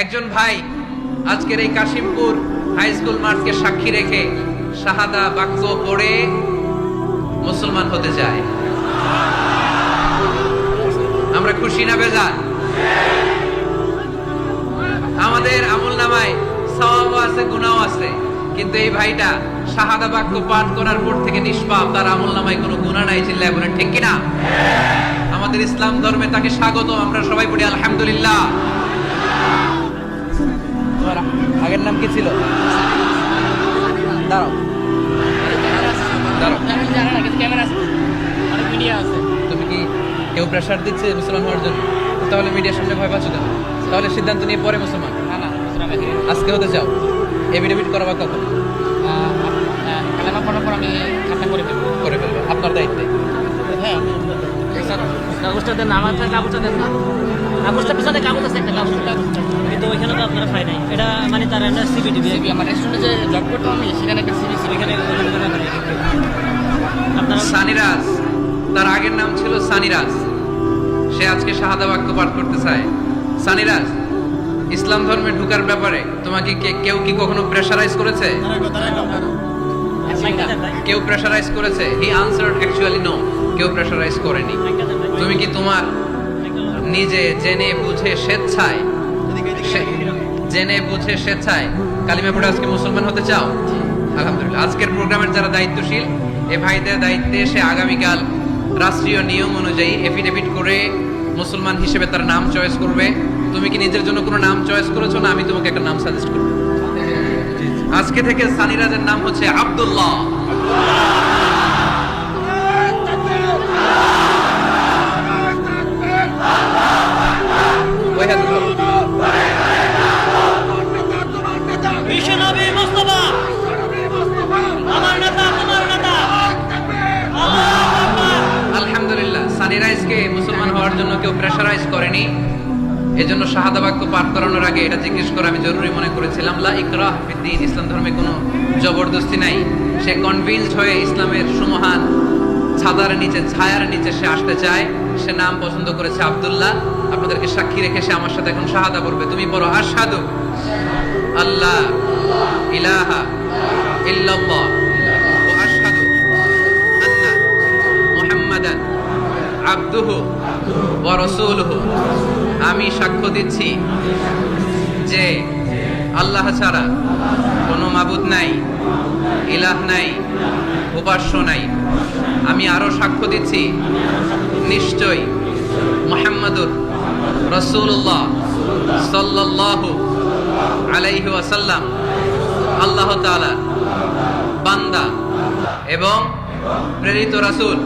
একজন ভাই আজকের এই কাশিমপুর হাই স্কুল মাঠকে সাক্ষী রেখে শাহাদা বাক্য পড়ে মুসলমান হতে চায়। আমরা খুশি না বেজার? আমাদের আমল নামায় সওয়াবও আছে, গুনাহও আছে, কিন্তু এই ভাইটা শাহাদা বাক্য পাঠ করার পর থেকে নিষ্পাপ, তার আমল নামায় কোনো গুনাহ নাই। চিল্লায় বলেন ঠিক কিনা? আমাদের ইসলাম ধর্মে তাকে স্বাগত, আমরা সবাই পড়ি আলহামদুলিল্লাহ। আগের নাম কি ছিল? দাঁড়াও দাঁড়াও, তুমি কি কেউ প্রেশার দিচ্ছে মুসলমান হওয়ার জন্য? তাহলে মিডিয়ার সামনে ভয় পাচ্ছ কেন? তাহলে সিদ্ধান্ত নিয়ে পরে মুসলমান আজকে হতে চাও? এফিডেভিট করাবা কখন? করে ফেলবে, আপনার দায়িত্বে। হ্যাঁ, কাগজটা দেন, আমার কাগজটা দেন না, কাগজটা পিছনে কাগজ আছে, একটা কাগজ কিন্তু ওইখানে তো আপনারা পাই নাই। এটা মানে তার একটা সিবি দিবি, আমার রেস্টুরেন্টে যে জব করতাম আমি, সেখানে একটা সিবি এখানে আপনারা। সানিরাজ, তার আগের নাম ছিল সানিরাজ, সে আজকে শাহাদা বাক্য পাঠ করতে চায়। সানিরাজ, ইসলাম ধর্মে ঢোকার ব্যাপারে তোমাকে কেউ কি কখনো প্রেশারাইজ করেছে? কেউ প্রেশারাইজ করেছে? হি আনসার্ড অ্যাকচুয়ালি নো, কেউ প্রেশারাইজ করেনি। তুমি কি তোমার নিজে জেনে বুঝে স্বেচ্ছায় কালিমা পড়ে আজকে মুসলমান হতে চাও? আলহামদুলিল্লাহ। আজকের প্রোগ্রামের যারা দায়িত্বশীল, এ ভাইদের দায়িত্বে সে আগামীকাল রাষ্ট্রীয় নিয়ম অনুযায়ী এফিডেভিট করে মুসলমান হিসেবে তার নাম চয়েস করবে। তুমি কি নিজের জন্য কোনো নাম চয়েস করেছো, না আমি তোমাকে একটা নাম সাজেস্ট করব? আজকে থেকে সানিরাজের নাম হচ্ছে আব্দুল্লাহ। আলহামদুলিল্লাহ, সানিরাজকে মুসলমান হওয়ার জন্য কেউ প্রেশারাইজ করেনি। এজন্য শাহাদা বাক্য পাঠ করানোর আগে এটা জিজ্ঞেস করা আমি জরুরি মনে করেছিলাম। লা ইকরাহ ফিদ্দীন, ইসলাম ধর্মে কোনো জবরদস্তি নাই। সে কনভিন্সড হয়ে ইসলামের সুমহান ছাদার নিচে, ছায়ার নিচে সে আসতে চায়। সে নাম পছন্দ করেছে আব্দুল্লাহ। আপনাদেরকে সাক্ষী রেখে সে আমার সাথে এখন শাহাদা পড়বে। তুমি পড়ো, আশহাদু আল্লাহ ইলাহা ইল্লাল্লাহ ওয়া আশহাদু আন্না মুহাম্মাদান আবদুহু ওয়া রাসূলুহু। আমি সাক্ষ্য দিচ্ছি যে আল্লাহ ছাড়া কোনো মাবুদ নাই, ইলাহ নাই, উপাস্য নাই। আমি আরো সাক্ষ্য দিচ্ছি নিশ্চয় মুহাম্মাদুর রাসূলুল্লাহ সাল্লাল্লাহু আলাইহি ওয়াসাল্লাম আল্লাহ তাআলা বান্দা এবং প্রেরিত রাসূল।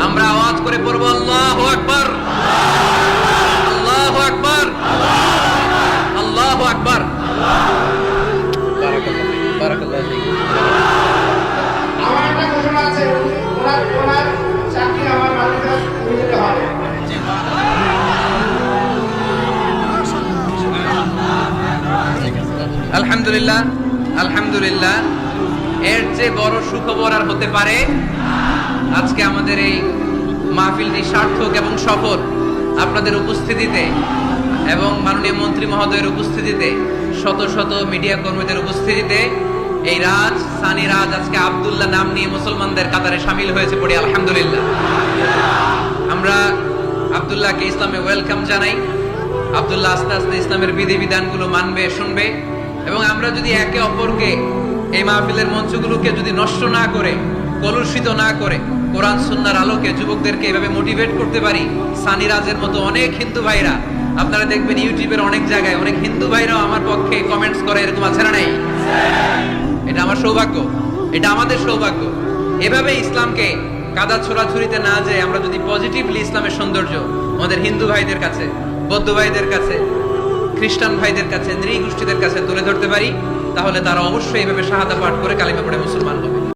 আমরা আওয়াজ করে পড়ব আল্লাহু আকবার, আল্লাহু আকবার, আল্লাহু আকবার। বারাকাল্লাহ, বারাকাল্লাহ। আমার একটা ঘোষণা আছে, ওনার চাকরি আমার মালিকের দিতে হবে। আলহামদুলিল্লাহ, আলহামদুলিল্লাহ। এর চেয়ে বড় সুখবর আর হতে পারে? আজকে আমাদের এই মাহফিলটি সার্থক এবং সফল আপনাদের উপস্থিতিতে এবং মাননীয় মন্ত্রী মহোদয়ের উপস্থিতিতে, শত শত মিডিয়া কর্মীদের উপস্থিতিতে এই রাজ, সানি রাজ আজকে আব্দুল্লাহ নাম নিয়ে মুসলমানদের কাতারে শামিল হয়েছে। পড়ি আলহামদুলিল্লাহ। আমরা আব্দুল্লাহকে ইসলামে ওয়েলকাম জানাই। আব্দুল্লাহ আস্তে আস্তে ইসলামের বিধিবিধানগুলো মানবে, শুনবে, এবং আমরা যদি একে অপরকে এই মাহফিলের মঞ্চগুলোকে যদি নষ্ট না করে, কলুষিত না করে, কোরআন সুন্নাহর আলোকে যুবকদেরকে এভাবে মোটিভেট করতে পারি, সানি রাজের মতো অনেক হিন্দু ভাইরা, আপনারা দেখবেন ইউটিউবের অনেক জায়গায় অনেক হিন্দু ভাইরাও আমার পক্ষে কমেন্টস করে, এরকম আছে না নাই? এটা আমার সৌভাগ্য, এটা আমাদের সৌভাগ্য। এভাবে ইসলামকে কাদা ছোড়াছুরিতে না যায় আমরা যদি পজিটিভলি ইসলামের সৌন্দর্য আমাদের হিন্দু ভাইদের কাছে, বৌদ্ধ ভাইদের কাছে, খ্রিস্টান ভাইদের কাছে, নৃগোষ্ঠীদের কাছে তুলে ধরতে পারি, তাহলে তারা অবশ্যই এইভাবে শাহাদা পাঠ করে কালিমা পড়ে মুসলমান হবে।